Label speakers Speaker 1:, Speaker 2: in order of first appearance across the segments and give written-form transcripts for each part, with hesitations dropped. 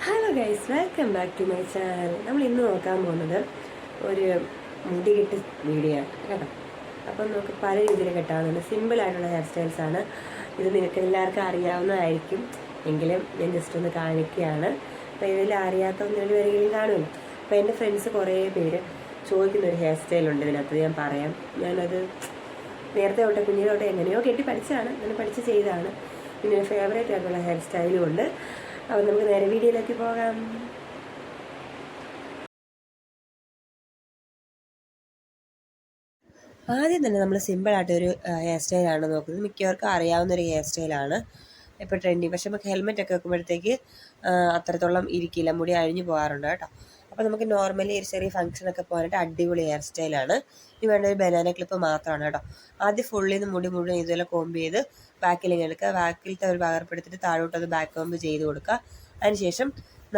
Speaker 1: Hello guys, welcome back to my channel. നമ്മൾ ഇന്ന് നോക്കാൻ പോകുന്നത് ഒരു മുടി കെട്ട് വീഡിയോ ആണ് കേട്ടോ. അപ്പം നമുക്ക് പല രീതിയിൽ കെട്ടാവുന്നുണ്ട്. സിമ്പിളായിട്ടുള്ള ഹെയർ സ്റ്റൈൽസാണ്. ഇത് നിങ്ങൾക്ക് എല്ലാവർക്കും അറിയാവുന്നതായിരിക്കും, എങ്കിലും ഞാൻ ജസ്റ്റ് ഒന്ന് കാണിക്കുകയാണ്. അപ്പോൾ ഇതിൽ അറിയാത്ത ഒന്നിൽ വരികയും കാണുമല്ലോ. അപ്പോൾ എൻ്റെ ഫ്രണ്ട്സ് കുറേ പേര് ചോദിക്കുന്നൊരു ഹെയർ സ്റ്റൈലുണ്ട്. ഇതിനകത്ത് ഞാൻ പറയാം. ഞാനത് നേരത്തെ തൊട്ട് കുഞ്ഞിലെ തൊട്ട് എങ്ങനെയോ കെട്ടി പഠിച്ചതാണ്, അങ്ങനെ പഠിച്ച് ചെയ്തതാണ്. പിന്നെ ഫേവറേറ്റ് ആയിട്ടുള്ള ഹെയർ സ്റ്റൈലും ഉണ്ട്. അപ്പോൾ നമുക്ക് നേരെ വീഡിയോയിലേക്ക് പോകാം. ആദ്യം തന്നെ നമ്മൾ സിമ്പിളായിട്ടൊരു ഹെയർ സ്റ്റൈലാണ് നോക്കുന്നത്. മിക്കവർക്കും അറിയാവുന്നൊരു ഹെയർ സ്റ്റൈലാണ്, ഇപ്പോൾ ട്രെൻഡിങ്. പക്ഷെ നമുക്ക് ഹെൽമെറ്റ് ഒക്കെ വെക്കുമ്പോഴത്തേക്ക് അത്രത്തോളം ഇരിക്കില്ല, മുടി അഴിഞ്ഞു പോകാറുണ്ട് കേട്ടോ. അപ്പോൾ നമുക്ക് നോർമലി ഒരു ചെറിയ ഫംഗ്ഷനൊക്കെ പോകാനായിട്ട് അടിപൊളി ഹെയർ സ്റ്റൈലാണ്. ഇനി വേണ്ട ഒരു ബനാന ക്ലിപ്പ് മാത്രമാണ് കേട്ടോ. ആദ്യം ഫുള്ളിൽ നിന്ന് മുടി മുഴുവൻ ഇതുപോലെ കോമ്പ് ചെയ്ത് ബാക്കിലേക്ക് എടുക്കുക. ബാക്കിലത്തെ ഒരു പകർപ്പെടുത്തിട്ട് താഴോട്ടത് ബാക്ക് കോമ്പ് ചെയ്ത് കൊടുക്കുക. അതിനുശേഷം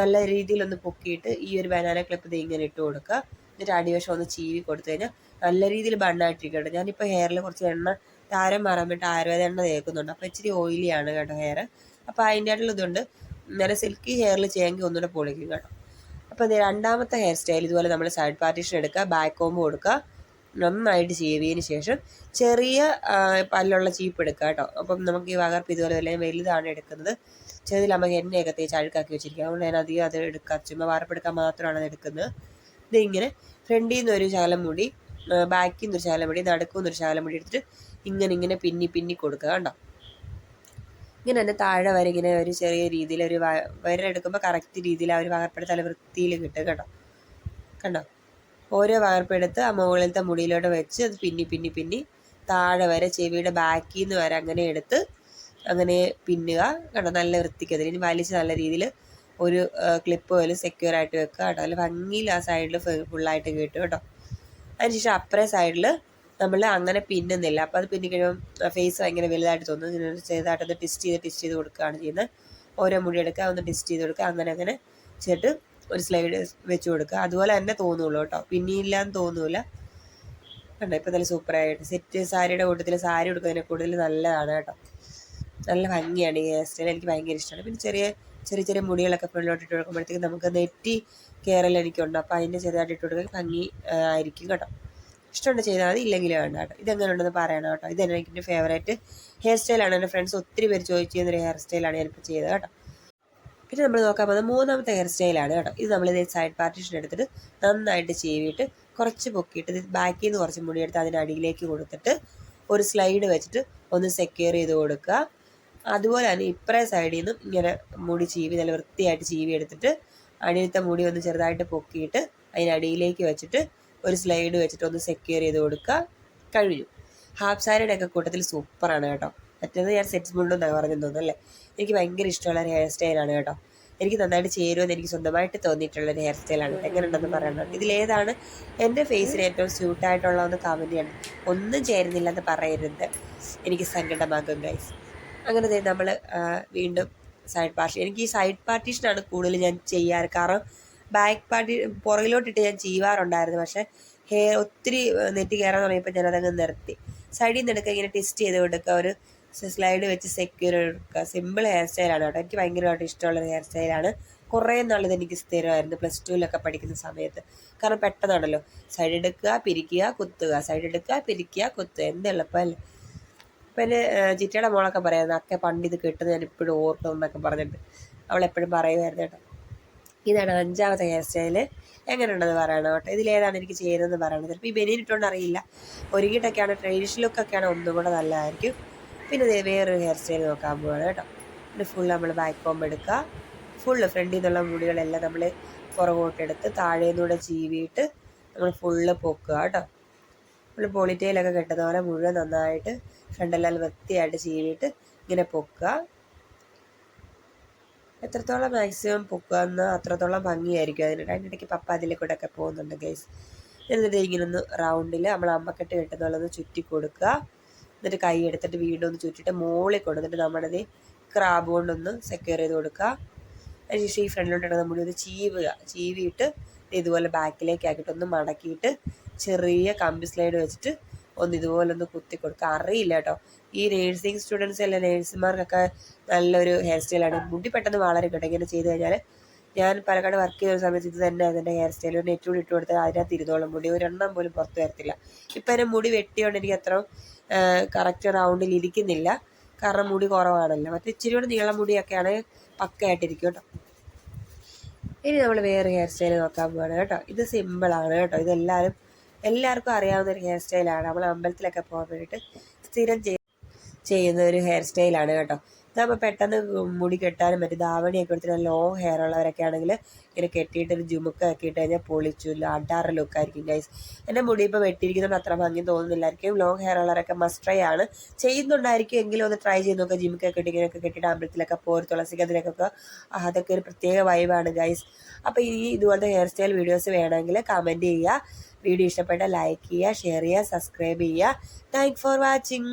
Speaker 1: നല്ല രീതിയിലൊന്ന് പൊക്കിയിട്ട് ഈ ഒരു ബനാന ക്ലിപ്പ് ഇങ്ങനെ ഇട്ട് കൊടുക്കുക. എന്നിട്ട് അടിവശം ഒന്ന് ചീവി കൊടുത്തു കഴിഞ്ഞാൽ നല്ല രീതിയിൽ ബണ്ണായിട്ടിരിക്കട്ടെ. ഞാനിപ്പോൾ ഹെയറിൽ കുറച്ച് എണ്ണ താരം മാറാൻ വേണ്ടി ആയുർവേദ എണ്ണ തേക്കുന്നുണ്ട്. അപ്പോൾ ഇച്ചിരി ഓയിലിയാണ് കേട്ടോ ഹെയർ. അപ്പോൾ അതിൻ്റെ ആയിട്ടുള്ള ഇതുണ്ട്. നല്ല സിൽക്കി ഹെയറിൽ ചെയ്യാമെങ്കിൽ ഒന്നുകൂടെ പൊളിക്കും കേട്ടോ. അപ്പോൾ രണ്ടാമത്തെ ഹെയർ സ്റ്റൈൽ ഇതുപോലെ നമ്മൾ സൈഡ് പാർട്ടീഷൻ എടുക്കുക, ബാക്ക് കോമ്പ് കൊടുക്കുക, നന്നായിട്ട് ചീവിയതിന് ശേഷം ചെറിയ പല്ലുള്ള ചീപ്പ് എടുക്കുക കേട്ടോ. അപ്പം നമുക്ക് ഈ വകർപ്പ് ഇതുപോലെ വലുതാണ് എടുക്കുന്നത്. ചെറുതിൽ നമുക്ക് എണ്ണയൊക്കെ തേച്ച് അഴുക്കാക്കി വെച്ചിരിക്കുക. അതുകൊണ്ട് ഞാൻ അധികം അത് എടുക്കുക, ചുമ്മാ വാർപ്പെടുക്കാൻ മാത്രമാണ് അത് എടുക്കുന്നത്. ഇതിങ്ങനെ ഫ്രണ്ടിൽ നിന്ന് ഒരു ശകലം മുടി, ബാക്കിൽ നിന്നൊരു ശകലം മുടി, നടുക്കിൽ നിന്നൊരു ശകലം മുടി എടുത്തിട്ട് ഇങ്ങനെ പിന്നി കൊടുക്കുക കണ്ടോ. ഇങ്ങനെ തന്നെ താഴെ വരെ ഇങ്ങനെ ഒരു ചെറിയ രീതിയിൽ ഒരു വരെടുക്കുമ്പോൾ കറക്റ്റ് രീതിയിൽ ആ ഒരു വകർപ്പെടുത്ത് നല്ല വൃത്തിയിൽ കിട്ടും കേട്ടോ. കണ്ടോ, ഓരോ വകർപ്പെടുത്ത് ആ മുകളിലത്തെ മുടിയിലോട്ട് വെച്ച് അത് പിന്നി താഴെ വരെ ചെവിയുടെ ബാക്കിൽ നിന്ന് വരെ അങ്ങനെ എടുത്ത് അങ്ങനെ പിന്നുക കണ്ടോ. നല്ല വൃത്തിക്ക് അതിന് വലിച്ച് നല്ല രീതിയിൽ ഒരു ക്ലിപ്പ് പോലെ സെക്യൂർ ആയിട്ട് വെക്കുക കേട്ടോ. നല്ല ഭംഗിയിൽ ആ സൈഡിൽ ഫുള്ളായിട്ട് കിട്ടും കേട്ടോ. അതിനുശേഷം അപ്പുറേ സൈഡിൽ നമ്മൾ അങ്ങനെ പിന്നുന്നില്ല. അപ്പോൾ അത് പിന്നെ കഴിയുമ്പോൾ ഫേസ് ഭയങ്കര വലുതായിട്ട് തോന്നുന്നു. ഇങ്ങനെ ചെറുതായിട്ടൊന്ന് ടിസ്റ്റ് ചെയ്ത് കൊടുക്കുകയാണ് ചെയ്യുന്നത്. ഓരോ മുടി എടുക്കുക, ഒന്ന് ടിസ്റ്റ് ചെയ്ത് കൊടുക്കുക, അങ്ങനെ ചെയ്തിട്ട് ഒരു സ്ലൈഡ് വെച്ച് കൊടുക്കുക. അതുപോലെ തന്നെ തോന്നുള്ളൂ കേട്ടോ, പിന്നിയില്ലാന്ന് തോന്നൂല കണ്ടോ. ഇപ്പോൾ നല്ല സൂപ്പറായിട്ട് സെറ്റ് സാരിയുടെ കൂട്ടത്തിൽ സാരി കൊടുക്കുന്നതിനെ കൂടുതൽ നല്ലതാണ് കേട്ടോ. നല്ല ഭംഗിയാണ് ഈ ഹെയർ സ്റ്റൈൽ, എനിക്ക് ഭയങ്കര ഇഷ്ടമാണ്. പിന്നെ ചെറിയ മുടികളൊക്കെ ഫ്രണ്ടിലോട്ട് ഇട്ട് കൊടുക്കുമ്പോഴത്തേക്ക് നമുക്ക് നെറ്റി കയറൽ എനിക്കുണ്ട്. അപ്പോൾ അതിൻ്റെ ചെറുതായിട്ട് ഇട്ട് കൊടുക്കാൻ ഭംഗി ആയിരിക്കും കേട്ടോ. ഇഷ്ടമുണ്ട് ചെയ്താൽ മതി, ഇല്ലെങ്കിൽ വേണ്ട കേട്ടോ. ഇതെങ്ങനെ ഉണ്ടെന്ന് പറയണം കേട്ടോ. ഇതെന്നെ എനിക്ക് ഫേവറേറ്റ് ഹെയർ സ്റ്റൈലാണ്. എൻ്റെ ഫ്രണ്ട്സ് ഒത്തിരി പേര് ചോദിച്ചു ചെയ്യുന്നൊരു ഹെയർ സ്റ്റൈലാണ് ഞാനിപ്പോൾ ചെയ്തത് കേട്ടോ. പിന്നെ നമ്മൾ നോക്കാൻ പോകുന്നത് മൂന്നാമത്തെ ഹെയർ സ്റ്റൈലാണ് കേട്ടോ. ഇത് നമ്മളിത് സൈഡ് പാർട്ടീഷൻ എടുത്തിട്ട് നന്നായിട്ട് ചീവിയിട്ട് കുറച്ച് പൊക്കിയിട്ട് ബാക്കിൽ നിന്ന് കുറച്ച് മുടിയെടുത്ത് അതിനടിയിലേക്ക് കൊടുത്തിട്ട് ഒരു സ്ലൈഡ് വെച്ചിട്ട് ഒന്ന് സെക്യൂർ ചെയ്ത് കൊടുക്കുക. അതുപോലെ തന്നെ ഇപ്പറേ സൈഡിൽ നിന്നും ഇങ്ങനെ മുടി ചീവി നല്ല വൃത്തിയായിട്ട് ചീവി എടുത്തിട്ട് അടിയിലത്തെ മുടി ഒന്ന് ചെറുതായിട്ട് പൊക്കിയിട്ട് അതിനടിയിലേക്ക് വെച്ചിട്ട് ഒരു സ്ലൈഡ് വെച്ചിട്ട് ഒന്ന് സെക്യൂർ ചെയ്ത് കൊടുക്കുക. കഴിഞ്ഞു. ഹാഫ് സാരിയുടെ ഒക്കെ കൂട്ടത്തിൽ സൂപ്പറാണ് കേട്ടോ. മറ്റേത് ഞാൻ സെറ്റ്സ് മുണ്ടെന്നാണ് പറഞ്ഞു തോന്നുന്നല്ലേ. എനിക്ക് ഭയങ്കര ഇഷ്ടമുള്ള ഒരു ഹെയർ സ്റ്റൈലാണ് കേട്ടോ. എനിക്ക് നന്നായിട്ട് ചേരുമെന്ന് എനിക്ക് സ്വന്തമായിട്ട് തോന്നിയിട്ടുള്ളൊരു ഹെയർ സ്റ്റൈലാണ്. എങ്ങനെയുണ്ടെന്ന് പറയണം. ഇതിലേതാണ് എൻ്റെ ഫേസിന് ഏറ്റവും സ്യൂട്ടായിട്ടുള്ളതെന്ന് കമൻറ്റ് ചെയ്യണം. ഒന്നും ചേരുന്നില്ലെന്ന് പറയരുത്, എനിക്ക് സങ്കടമാകും ഗൈസ്. അങ്ങനെ നമ്മൾ വീണ്ടും സൈഡ് പാർട്ടീഷൻ, എനിക്ക് ഈ സൈഡ് പാർട്ടീഷനാണ് കൂടുതൽ ഞാൻ ചെയ്യാറ്. കാരണം ബാക്ക് പുറകിലോട്ടിട്ട് ഞാൻ ചെയ്യുവാറുണ്ടായിരുന്നു. പക്ഷേ ഹെയർ ഒത്തിരി നെറ്റി കയറാൻ തുടങ്ങിയപ്പോൾ ഞാനതങ്ങ് നിർത്തി. സൈഡിൽ നിന്ന് എടുക്കുക, ഇങ്ങനെ ടെസ്റ്റ് ചെയ്ത് കൊടുക്കുക, ഒരു സ്ലൈഡ് വെച്ച് സെക്യൂർ എടുക്കുക. സിമ്പിൾ ഹെയർ സ്റ്റൈലാണ് കേട്ടോ. എനിക്ക് ഭയങ്കരമായിട്ട് ഇഷ്ടമുള്ളൊരു ഹെയർ സ്റ്റൈലാണ്. കുറേ നാളിത് എനിക്ക് സ്ഥിരമായിരുന്നു പ്ലസ് ടുവിലൊക്കെ പഠിക്കുന്ന സമയത്ത്. കാരണം പെട്ടെന്നാണല്ലോ, സൈഡ് എടുക്കുക പിരിക്കുക കുത്തുക, സൈഡ് എടുക്കുക പിരിക്കുക കുത്തുക, എന്ത് എളുപ്പമല്ലേ. അപ്പം എൻ്റെ ചിറ്റയുടെ മോളൊക്കെ പറയായിരുന്നു, അക്കെ പണ്ട് ഇത് കിട്ടുന്നത് ഞാൻ ഇപ്പോഴും ഓർക്കും എന്നൊക്കെ പറഞ്ഞിട്ട് അവളെപ്പോഴും പറയുമായിരുന്നു കേട്ടോ. ഇതാണ് അഞ്ചാമത്തെ ഹെയർ സ്റ്റൈല്. എങ്ങനെയുണ്ടെന്ന് പറയണം കേട്ടോ. ഇതിലേതാണ് എനിക്ക് ചെയ്യുന്നതെന്ന് പറയണം. ചിലപ്പോൾ ഈ ബനിയൻ ഇട്ടുകൊണ്ട് അറിയില്ല. ഒരുങ്ങിയിട്ടൊക്കെയാണ്, ട്രഡീഷണൽ ലുക്കൊക്കെയാണ് ഒന്നും കൂടെ നല്ലതായിരിക്കും. പിന്നെ വേറൊരു ഹെയർ സ്റ്റൈൽ നോക്കാൻ പോവുകയാണ് കേട്ടോ. പിന്നെ ഫുൾ നമ്മൾ ബാക്ക് കോമ്പ് എടുക്കുക. ഫുള്ള് ഫ്രണ്ടിൽ നിന്നുള്ള മുടികളെല്ലാം നമ്മൾ പുറകോട്ടെടുത്ത് താഴേന്നൂടെ ചീവിയിട്ട് നമ്മൾ ഫുള്ള് പൊക്കുക കേട്ടോ. നമ്മൾ പോളിറ്റയിലൊക്കെ കെട്ടുന്ന പോലെ മുഴുവൻ നന്നായിട്ട് ഫ്രണ്ടെല്ലാം വൃത്തിയായിട്ട് ചീവിയിട്ട് ഇങ്ങനെ പൊക്കുക. എത്രത്തോളം മാക്സിമം പൊക്കുക എന്നാൽ അത്രത്തോളം ഭംഗിയായിരിക്കും. അതിനിടയ്ക്ക് പപ്പ അതിലെ കൂടെ ഒക്കെ പോകുന്നുണ്ട് ഗൈസ്. എന്നിട്ട് ഇങ്ങനെ ഒന്ന് റൗണ്ടിൽ നമ്മൾ അമ്മക്കെട്ട് കെട്ടുന്ന പോലെ ഒന്ന് ചുറ്റി കൊടുക്കുക. എന്നിട്ട് കൈ എടുത്തിട്ട് വീണ്ടും ഒന്ന് ചുറ്റിയിട്ട് മുകളിൽ കൊടുത്തിട്ട് നമ്മുടെ ക്രാബ് കൊണ്ടൊന്ന് സെക്യൂർ ചെയ്ത് കൊടുക്കുക. അതിനുശേഷം ഈ ഫ്രണ്ടിലോട്ട് നമ്മൾ ഒന്ന് ചീവിയിട്ട് ഇതുപോലെ ബാക്കിലേക്ക് ആക്കിയിട്ട് ഒന്ന് മടക്കിയിട്ട് ചെറിയ കമ്പി സ്ലൈഡ് വെച്ചിട്ട് ഒന്ന് ഇതുപോലെ ഒന്ന് കുത്തി കൊടുക്കുക. അറിയില്ല കേട്ടോ, ഈ നേഴ്സിംഗ് സ്റ്റുഡൻസ് അല്ല നേഴ്സുമാർക്കൊക്കെ നല്ലൊരു ഹെയർ സ്റ്റൈലാണ്. മുടി പെട്ടെന്ന് വളരെ കേട്ടോ ഇങ്ങനെ ചെയ്ത് കഴിഞ്ഞാൽ. ഞാൻ പാലക്കാട് വർക്ക് ചെയ്യുന്ന സമയത്ത് ഇത് തന്നെ അതിൻ്റെ ഹെയർ സ്റ്റൈൽ ഒരു നെറ്റ് കൂടി ഇട്ട് കൊടുത്താൽ അതിനകത്ത് ഇരുന്നോളും മുടി ഒരെണ്ണം പോലും പുറത്ത് വരത്തില്ല. ഇപ്പം എൻ്റെ മുടി വെട്ടിയോണ്ട് എനിക്ക് അത്ര കറക്റ്റ് റൗണ്ടിൽ ഇരിക്കുന്നില്ല, കാരണം മുടി കുറവാണല്ലോ. മറ്റേ ഇച്ചിരി കൂടെ നീളം മുടിയൊക്കെയാണ് പക്കയായിട്ടിരിക്കും കേട്ടോ. ഇനി നമ്മൾ വേറെ ഹെയർ സ്റ്റൈൽ നോക്കാൻ പോവാണ് കേട്ടോ. ഇത് സിമ്പിളാണ് കേട്ടോ. എല്ലാവർക്കും അറിയാവുന്ന ഒരു ഹെയർ സ്റ്റൈലാണ്. നമ്മൾ അമ്പലത്തിലൊക്കെ പോകാൻ വേണ്ടിയിട്ട് സ്ഥിരം ചെയ്യുന്ന ഒരു ഹെയർ സ്റ്റൈലാണ് കേട്ടോ. ഇതാകുമ്പോൾ പെട്ടെന്ന് മുടി കെട്ടാനും മറ്റു ധാവണിയൊക്കെ എടുത്തിട്ട് ലോങ് ഹെയർ ഉള്ളവരൊക്കെ ആണെങ്കിൽ ഇങ്ങനെ കെട്ടിയിട്ട് ഒരു ജുമുക്കൊക്കെ ഇട്ട് കഴിഞ്ഞാൽ പൊളിച്ചു അഡാറ് ലുക്കായിരിക്കും ഗൈസ്. എൻ്റെ മുടി ഇപ്പോൾ വെട്ടിയിരിക്കുന്നതുകൊണ്ട് അത്ര ഭംഗി തോന്നുന്നില്ലായിരിക്കും. ലോങ് ഹെയർ ഉള്ളവരൊക്കെ മസ്റ്റ് ട്രൈ ആണ്. ചെയ്യുന്നുണ്ടായിരിക്കും, എങ്കിലും ഒന്ന് ട്രൈ ചെയ്ത് നോക്കുക. ജിമുക്കൊക്കെ ഇട്ട് ഇങ്ങനെയൊക്കെ കെട്ടിയിട്ട് അമ്പലത്തിലൊക്കെ പോയി തുളസിക്കതിനൊക്കെ അതൊക്കെ ഒരു പ്രത്യേക വൈബാണ് ഗൈസ്. അപ്പോൾ ഇനി ഇതുപോലത്തെ ഹെയർ സ്റ്റൈൽ വീഡിയോസ് വേണമെങ്കിൽ കമൻറ്റ് ചെയ്യുക. വീഡിയോ ഇഷ്ടപ്പെട്ടാൽ ലൈക്ക് ചെയ്യുക, ഷെയർ ചെയ്യുക, സബ്സ്ക്രൈബ് ചെയ്യുക. Thank for watching.